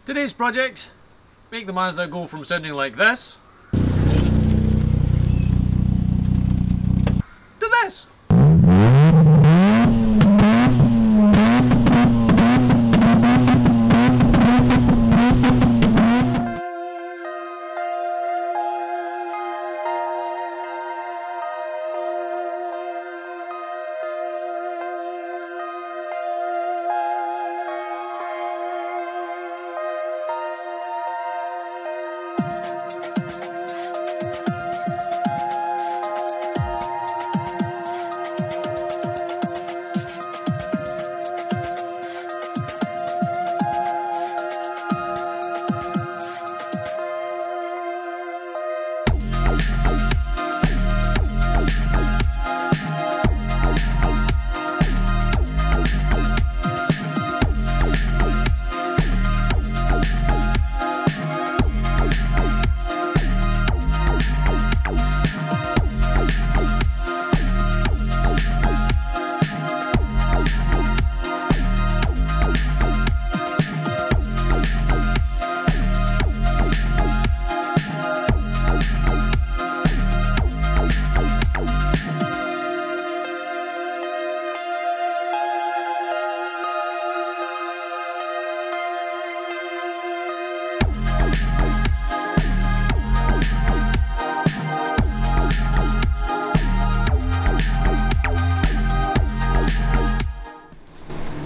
Today's project, make the Mazda go from sounding like this to this.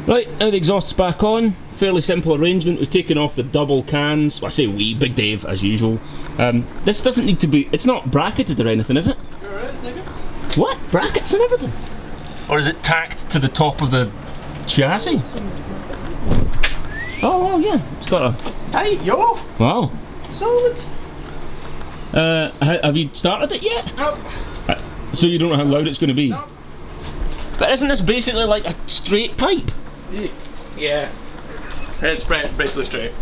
Right, now the exhaust's back on. Fairly simple arrangement. We've taken off the double cans. Well, I say we, Big Dave, as usual. This doesn't need to be, it's not bracketed or anything, is it? Sure is, nigga. What? Brackets and everything? Or is it tacked to the top of the chassis? Oh, well, yeah, it's got a... Tight, yo! Wow. Solid! Have you started it yet? Nope. So you don't know how loud it's going to be? Nope. But isn't this basically like a straight pipe? Yeah. It's basically straight.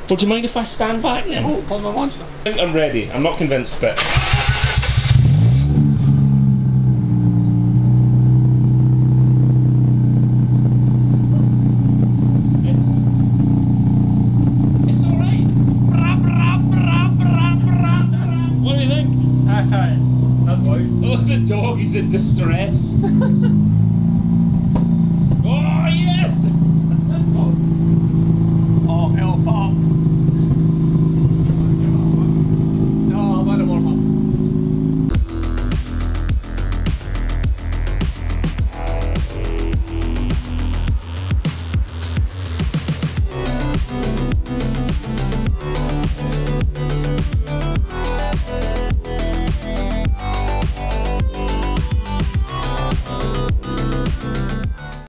Would you mind if I stand back then? Oh, hold on one second. I think I'm ready. I'm not convinced, but... It's alright. What do you think? That's loud. Oh, the dog is in distress.